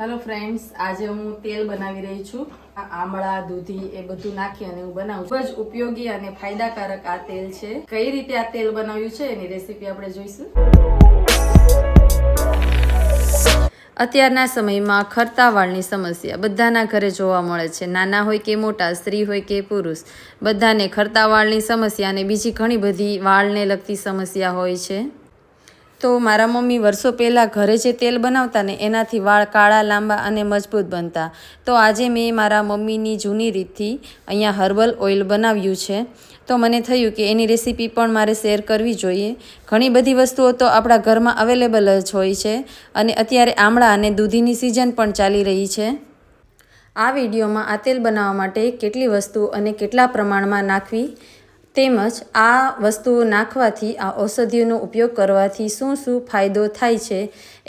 Hello friends, आज हूँ तेल बनावी रही छूँ। आमळा दूधी ए બધું નાખી અને હું બનાવું છું। ખૂબ જ ઉપયોગી અને ફાયદાકારક આ તેલ છે। કઈ રીતે આ તેલ બનાવ્યું છે એની રેસીપી આપણે જોઈશું। અત્યારના સમયમાં ખરતા વાળની સમસ્યા બધાના ઘરે જોવા મળે છે। નાના હોય કે મોટા, સ્ત્રી હોય કે પુરુષ, બધાને ખરતા વાળની સમસ્યા અને બીજી ઘણી બધી વાળને લગતી સમસ્યા હોય છે। તો મારા મમ્મી વર્ષો પહેલાં ઘરે જે તેલ બનાવતા ને એનાથી વાળ કાળા, લાંબા અને મજબૂત બનતા। તો આજે મેં મારા મમ્મીની જૂની રીતથી અહીંયા હર્બલ ઓઇલ બનાવ્યું છે। તો મને થયું કે એની રેસીપી પણ મારે શેર કરવી જોઈએ। ઘણી બધી વસ્તુઓ તો આપણા ઘરમાં અવેલેબલ જ હોય છે અને અત્યારે આમળા અને દૂધીની સિઝન પણ ચાલી રહી છે। આ વિડીયોમાં આ તેલ બનાવવા માટે કેટલી વસ્તુ અને કેટલા પ્રમાણમાં નાખવી તેમજ આ વસ્તુઓ નાખવાથી, આ ઔષધિઓનો ઉપયોગ કરવાથી શું શું ફાયદો થાય છે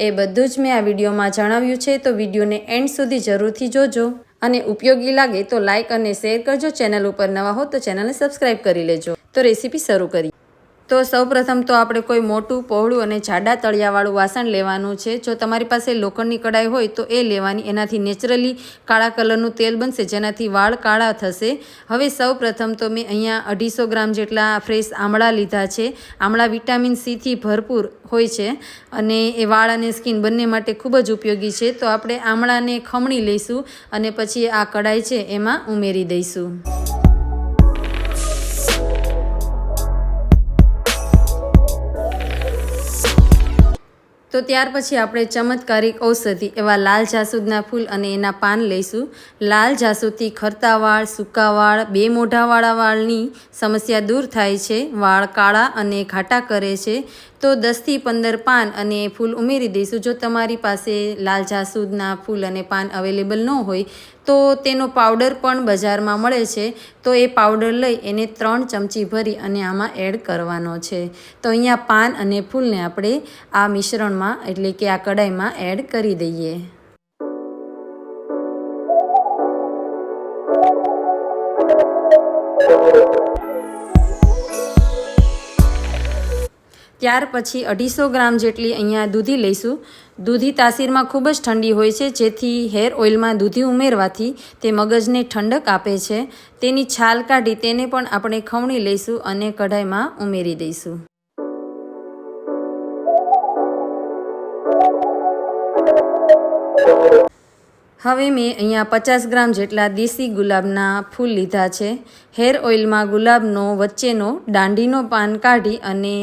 એ બધું જ મેં આ વિડીયોમાં જણાવ્યું છે। તો વિડીયોને એન્ડ સુધી જરૂરથી જોજો અને ઉપયોગી લાગે તો લાઇક અને શેર કરજો। ચેનલ ઉપર નવા હો તો ચેનલને સબસ્ક્રાઈબ કરી લેજો। તો રેસીપી શરૂ કરીએ। તો સૌપ્રથમ તો આપણે કોઈ મોટું, પહોળું અને જાડા તળિયાવાળું વાસણ લેવાનું છે। જો તમારી પાસે લોખંડની કડાઈ હોય તો એ લેવાની, એનાથી નેચરલી કાળા કલરનું તેલ બનશે, જેનાથી વાળ કાળા થશે। હવે સૌપ્રથમ તો મેં અહીંયા 250 ગ્રામ જેટલા ફ્રેશ આમળા લીધા છે। આમળા વિટામિન સીથી ભરપૂર હોય છે અને એ વાળ અને સ્કિન બંને માટે ખૂબ જ ઉપયોગી છે। તો આપણે આમળાને ખમણી લઈશું અને પછી આ કડાઈ છે એમાં ઉમેરી દઈશું। તો ત્યાર પછી આપણે ચમત્કારિક ઔષધિ એવા લાલ જાસૂદના ફૂલ અને એના પાન લઈશું। લાલ જાસૂદથી ખરતા વાળ, સૂકા વાળ, બે મોઢાવાળા વાળની સમસ્યા દૂર થાય છે, વાળ કાળા અને ઘાટા કરે છે। તો 10 થી 15 પાન અને ફૂલ ઉમેરી દઈશું। જો તમારી પાસે લાલ જાસૂદના ફૂલ અને પાન અવેલેબલ ન હોય તો તેનો પાવડર પણ બજારમાં મળે છે। તો એ પાવડર લઈ એને 3 ચમચી ભરી અને આમાં એડ કરવાનો છે। તો અહીંયા પાન અને ફૂલને આપણે આ મિશ્રણમાં એટલે કે આ કડાઈમાં એડ કરી દઈએ। ત્યાર પછી 250 ગ્રામ જેટલી અહીંયા દૂધી લઈશું। દૂધી તાસીરમાં ખૂબ જ ઠંડી હોય છે, જેથી હેર ઓઇલમાં દૂધી ઉમેરવાથી તે મગજને ઠંડક આપે છે। તેની છાલ કાઢી તેને પણ આપણે ખમણી લઈશું અને કઢાઈમાં ઉમેરી દઈશું। હવે મેં અહીંયા 50 ગ્રામ જેટલા દેશી ગુલાબના ફૂલ લીધા છે। હેર ઓઇલમાં ગુલાબનો વચ્ચેનો દાંડીનો પાન કાઢી અને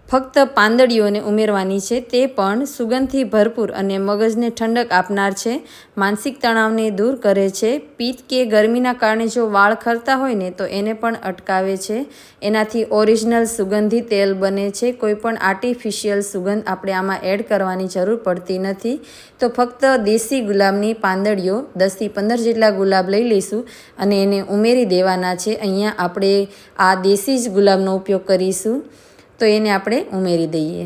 ફક્ત પાંદડીઓને ઉમેરવાની છે। તે પણ સુગંધથી ભરપૂર અને મગજને ઠંડક આપનાર છે, માનસિક તણાવને દૂર કરે છે, પિત્ત કે ગરમીના કારણે જો વાળ ખરતા હોય ને તો એને પણ અટકાવે છે। એનાથી ઓરિજિનલ સુગંધી તેલ બને છે। કોઈ પણ આર્ટિફિશિયલ સુગંધ આપણે આમાં એડ કરવાની જરૂર પડતી નથી। તો ફક્ત દેશી ગુલાબની પાંદડીઓ 10 થી 15 જેટલા ગુલાબ લઈ લઈશું અને એને ઉમેરી દેવાના છે। અહીંયા આપણે આ દેશી જ ગુલાબનો ઉપયોગ કરીશું, તો એને આપણે ઉમેરી દઈએ।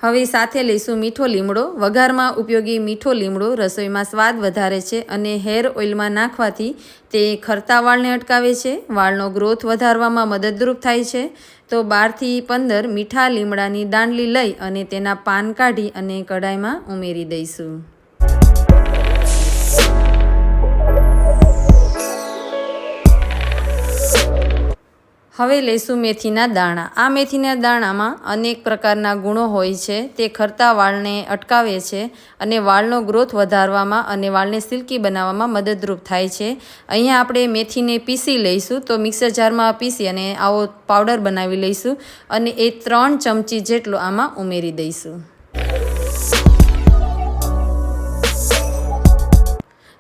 હવે સાથે લઈશું મીઠો લીમડો। વઘારમાં ઉપયોગી મીઠો લીમડો રસોઈમાં સ્વાદ વધારે છે અને હેર ઓઇલમાં નાખવાથી તે ખરતા વાળને અટકાવે છે, વાળનો ગ્રોથ વધારવામાં મદદરૂપ થાય છે। તો 12 થી 15 મીઠા લીમડાની દાંડલી લઈ અને તેના પાન કાઢી અને કઢાઈમાં ઉમેરી દઈશું। હવે લઈશું મેથીના દાણા। આ મેથીના દાણામાં અનેક પ્રકારના ગુણો હોય છે। તે ખરતા વાળને અટકાવે છે અને વાળનો ગ્રોથ વધારવામાં અને વાળને સિલ્કી બનાવવામાં મદદરૂપ થાય છે। અહીંયા આપણે મેથીને પીસી લઈશું। તો મિક્સર જારમાં પીસી અને આવો પાવડર બનાવી લઈશું અને એ 3 ચમચી જેટલો આમાં ઉમેરી દઈશું।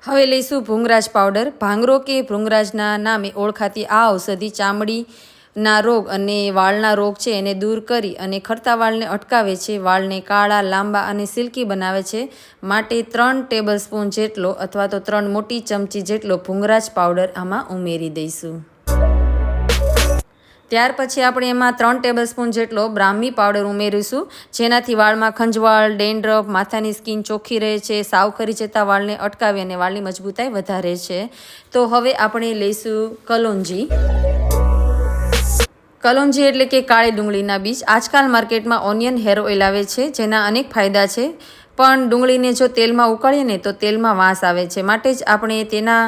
હવે લઈશું ભૃંગરાજ પાવડર। ભાંગરો કે ભૃંગરાજના નામે ઓળખાતી આ ઔષધિ ચામડીના રોગ અને વાળના રોગ છે એને દૂર કરી અને ખરતા વાળને અટકાવે છે, વાળને કાળા, લાંબા અને સિલ્કી બનાવે છે। માટે 3 ટેબલસ્પૂન જેટલો અથવા તો 3 મોટી ચમચી જેટલો ભૃંગરાજ પાવડર આમાં ઉમેરી દઈશું। ત્યાર પછી આપણે એમાં 3 ટેબલસ્પૂન જેટલો બ્રાહ્મી પાવડર ઉમેરીશું, જેનાથી વાળમાં ખંજવાળ, ડેન્ડ્રફ, માથાની સ્કિન ચોખ્ખી રહે છે, સાવ ખરી જતા વાળને અટકાવી અને વાળની મજબૂતાઈ વધારે છે. તો હવે આપણે લઈશું કલોંજી. કલોંજી એટલે કે કાળી ડુંગળીના બીજ. આજકાલ માર્કેટમાં ઓનિયન હેર ઓઇલ આવે છે, જેના અનેક ફાયદા છે, પણ ડુંગળીને જો તેલમાં ઉકાળીએ ને તો તેલમાં વાસ આવે છે. માટે જ આપણે તેના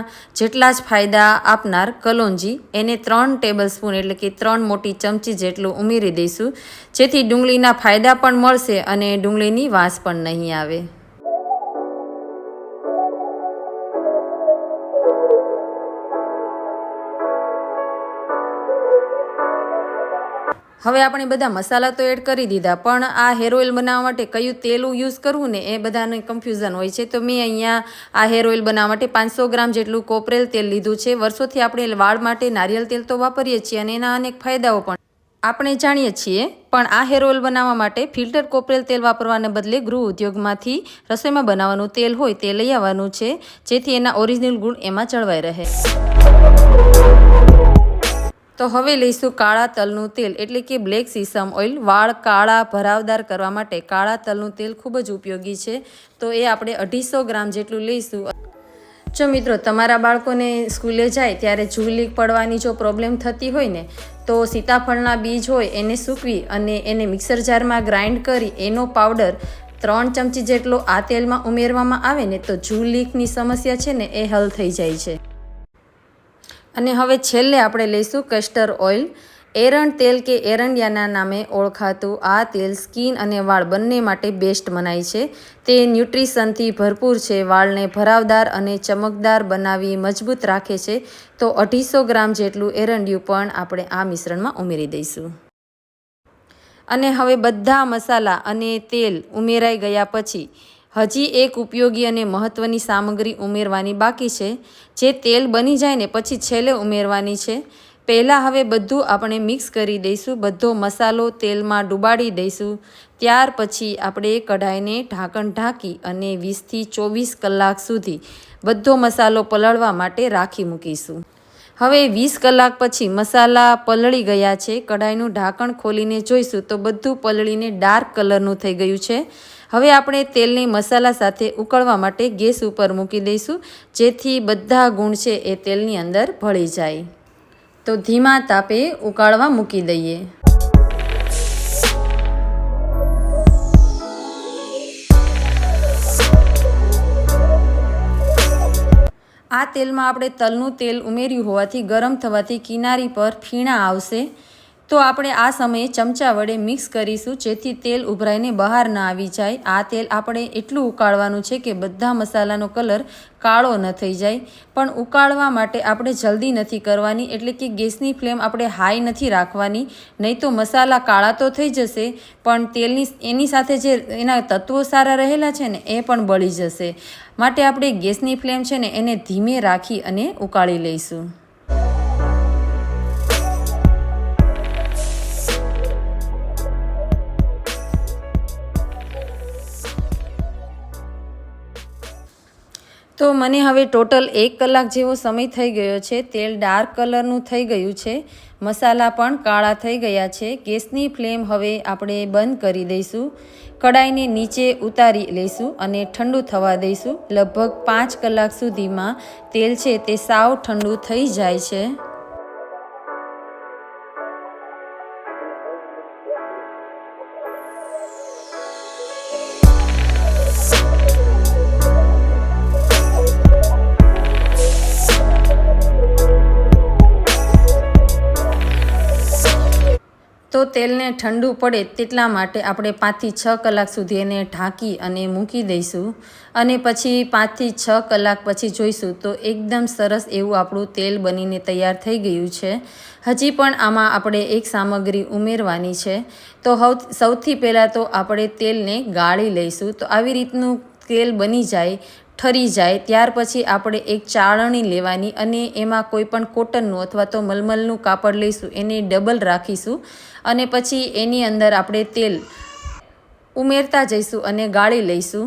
જેટલા જ ફાયદા આપનાર કલોંજી એને 3 ટેબલસ્પૂન એટલે કે 3 મોટી ચમચી જેટલું ઉમેરી દઈશું, જેથી ડુંગળીના ફાયદા પણ મળશે અને ડુંગળીની વાસ પણ નહીં આવે. હવે આપણે બધા મસાલા તો એડ કરી દીધા, પણ આ હેર ઓઇલ બનાવવા માટે કયું તેલ યુઝ કરવું ને એ બધાને કન્ફ્યુઝન હોય છે. તો મેં અહીંયા આ હેર ઓઇલ બનાવવા માટે 500 ગ્રામ જેટલું કોપરેલ તેલ લીધું છે. વર્ષોથી આપણે વાળ માટે નારિયેળ તેલ તો વાપરીએ છીએ અને એના અનેક ફાયદાઓ પણ આપણે જાણીએ છીએ, પણ આ હેર ઓઇલ બનાવવા માટે ફિલ્ટર કોપરેલ તેલ વાપરવાને બદલે ગૃહ ઉદ્યોગમાંથી રસોઈમાં બનાવવાનું તેલ હોય તે લઈ આવવાનું છે, જેથી એના ઓરિજિનલ ગુણ એમાં જળવાઈ રહે. તો હવે લઈશું કાળા તલનું તેલ એટલે કે બ્લેક સીસમ ઓઇલ. વાળ કાળા ભરાવદાર કરવા માટે કાળા તલનું તેલ ખૂબ જ ઉપયોગી છે. તો એ આપણે 250 ગ્રામ જેટલું લઈશું. જો મિત્રો તમારા બાળકોને સ્કૂલે જાય ત્યારે જૂ લીક પડવાની જો પ્રોબ્લેમ થતી હોય ને, તો સીતાફળના બીજ હોય એને સૂકવી અને એને મિક્સર જારમાં ગ્રાઇન્ડ કરી એનો પાવડર 3 ચમચી જેટલો આ તેલમાં ઉમેરવામાં આવે ને તો જૂ લીકની સમસ્યા છે ને એ હલ થઈ જાય છે. અને હવે છેલ્લે આપણે લઈશું કસ્ટર ઓઇલ. એરંડ તેલ કે એરંડિયાના નામે ઓળખાતું આ તેલ સ્કિન અને વાળ બંને માટે બેસ્ટ મનાય છે. તે ન્યુટ્રિશનથી ભરપૂર છે, વાળને ભરાવદાર અને ચમકદાર બનાવી મજબૂત રાખે છે. તો 250 ગ્રામ જેટલું એરંડિયું પણ આપણે આ મિશ્રણમાં ઉમેરી દઈશું. અને હવે બધા મસાલા અને તેલ ઉમેરાઈ ગયા પછી હજી એક ઉપયોગી અને મહત્ત્વની સામગ્રી ઉમેરવાની બાકી છે, જે તેલ બની જાય ને પછી છેલ્લે ઉમેરવાની છે. પહેલાં હવે બધું આપણે મિક્સ કરી દઈશું, બધો મસાલો તેલમાં ડુબાડી દઈશું. ત્યાર પછી આપણે કઢાઈને ઢાંકણ ઢાંકી અને 20થી 24 કલાક સુધી બધો મસાલો પલળવા માટે રાખી મૂકીશું. હવે 20 કલાક પછી મસાલા પલળી ગયા છે. કઢાઈનું ઢાંકણ ખોલીને જોઈશું તો બધું પલળીને ડાર્ક કલરનું થઈ ગયું છે. હવે આપણે તેલને મસાલા સાથે ઉકળવા માટે ગેસ ઉપર મૂકી દઈશું, જેથી બધા ગુણ છે એ તેલની અંદર ભળી જાય. તો ધીમા તાપે ઉકાળવા મૂકી દઈએ. આ તેલમાં આપણે તલનું તેલ ઉમેર્યું હોવાથી ગરમ થવાથી કિનારી પર ફીણા આવશે. તો આપણે આ સમયે ચમચા વડે મિક્સ કરીશું, જેથી તેલ ઉભરાઈને બહાર ના આવી જાય. આ તેલ આપણે એટલું ઉકાળવાનું છે કે બધા મસાલાનો કલર કાળો ન થઈ જાય. પણ ઉકાળવા માટે આપણે જલ્દી નથી કરવાની, એટલે કે ગેસની ફ્લેમ આપણે હાઈ નથી રાખવાની, નહીં તો મસાલા કાળા તો થઈ જશે પણ તેલની એની સાથે જે એના તત્વો સારા રહેલા છે ને એ પણ બળી જશે. માટે આપણે ગેસની ફ્લેમ છે ને એને ધીમે રાખી અને ઉકાળી લઈશું. તો મને હવે ટોટલ 1 કલાક જેવો સમય થઈ ગયો છે. તેલ ડાર્ક કલરનું થઈ ગયું છે, મસાલા પણ કાળા થઈ ગયા છે. ગેસની ફ્લેમ હવે આપણે બંધ કરી દઈશું. કડાઈને નીચે ઉતારી લઈશું અને ઠંડુ થવા દઈશું. લગભગ 5 કલાક સુધીમાં તેલ છે તે સાવ ઠંડુ થઈ જાય છે. તો તેલને ઠંડુ પડે તેટલા માટે આપણે 5 થી 6 કલાક સુધી એને ઢાંકી અને મૂકી દઈશું. અને પછી 5 થી 6 કલાક પછી જોઈશું તો એકદમ સરસ એવું આપણું તેલ બનીને તૈયાર થઈ ગયું છે. હજી પણ આમાં આપણે એક સામગ્રી ઉમેરવાની છે. તો સૌથી પહેલાં તો આપણે તેલને ગાળી લઈશું. તો આવી રીતનું તેલ બની જાય, ઠરી જાય, ત્યાર પછી આપણે એક ચાળણી લેવાની અને એમાં કોઈ પણ કોટનનું અથવા તો મલમલનું કાપડ લઈશું, એને ડબલ રાખીશું અને પછી એની અંદર આપણે તેલ ઉમેરતા જઈશું અને ગાળી લઈશું.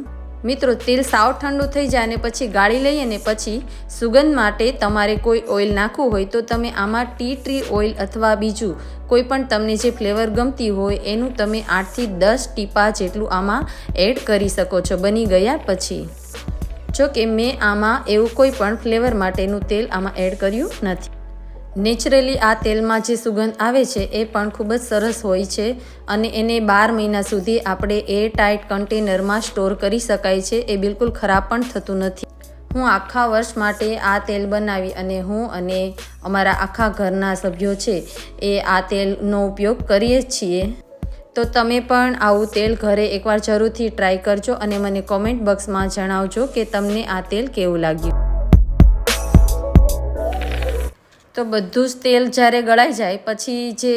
મિત્રો તેલ સાવ ઠંડુ થઈ જાય અને પછી ગાળી લઈએ ને પછી સુગંધ માટે તમારે કોઈ ઓઇલ નાખવું હોય તો તમે આમાં ટી ટ્રી ઓઇલ અથવા બીજું કોઈ પણ તમને જે ફ્લેવર ગમતી હોય એનું તમે 8 થી 10 ટીપા જેટલું આમાં એડ કરી શકો છો બની ગયા પછી. જો કે મેં આમાં એવું કોઈ પણ ફ્લેવર માટેનું તેલ આમાં એડ કર્યું નથી. નેચરલી આ તેલમાં જે સુગંધ આવે છે એ પણ ખૂબ જ સરસ હોય છે અને એને 12 મહિના સુધી આપણે એર ટાઇટ કન્ટેનરમાં સ્ટોર કરી શકાય છે. એ બિલકુલ ખરાબ પણ થતું નથી. હું આખા વર્ષ માટે આ તેલ બનાવી અને હું અને અમારા આખા ઘરના સભ્યો છે એ આ તેલનો ઉપયોગ કરીએ છીએ. તો તમે પણ આવું તેલ ઘરે એકવાર જરૂરથી ટ્રાય કરજો અને મને કોમેન્ટ બોક્સમાં જણાવજો કે તમને આ તેલ કેવું લાગ્યું. તો બધું જ તેલ જ્યારે ગળાઈ જાય પછી જે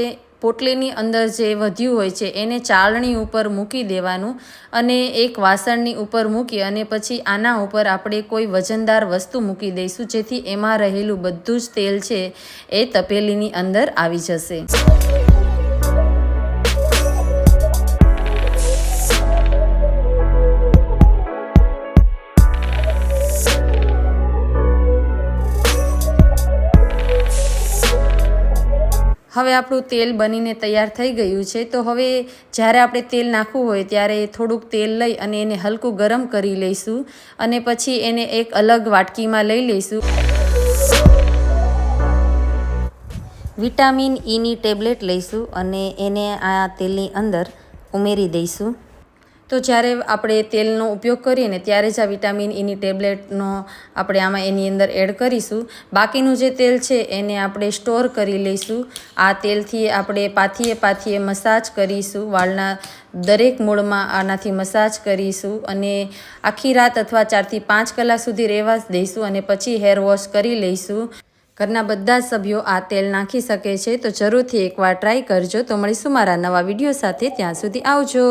પોટલીની અંદર જે વધ્યું હોય છે એને ચાળણી ઉપર મૂકી દેવાનું અને એક વાસણની ઉપર મૂકી અને પછી આના ઉપર આપણે કોઈ વજનદાર વસ્તુ મૂકી દઈશું જેથી એમાં રહેલું બધું જ તેલ છે એ તપેલીની અંદર આવી જશે. હવે આપણું તેલ બનીને તૈયાર થઈ ગયું છે. તો હવે જ્યારે આપણે તેલ નાખવું હોય ત્યારે થોડુંક તેલ લઈ અને એને હલકું ગરમ કરી લઈશું અને પછી એને એક અલગ વાટકીમાં લઈ લઈશું. વિટામિન ઈની ટેબ્લેટ લઈશું અને એને આ તેલની અંદર ઉમેરી દઈશું. તો જ્યારે આપણે તેલનો ઉપયોગ કરીએ ને ત્યારે જ આ વિટામિન ઈની ટેબ્લેટનો આપણે આમાં એની અંદર એડ કરીશું. બાકીનું જે તેલ છે એને આપણે સ્ટોર કરી લઈશું. આ તેલથી આપણે પાથીએ મસાજ કરીશું. વાળના દરેક મૂળમાં આનાથી મસાજ કરીશું અને આખી રાત અથવા 4 થી 5 કલાક સુધી રહેવા દઈશું અને પછી હેર વોશ કરી લઈશું. ઘરના બધા જ સભ્યો આ તેલ નાખી શકે છે. તો જરૂરથી એકવાર ટ્રાય કરજો. તો મળીશું મારા નવા વિડીયો સાથે. ત્યાં સુધી આવજો.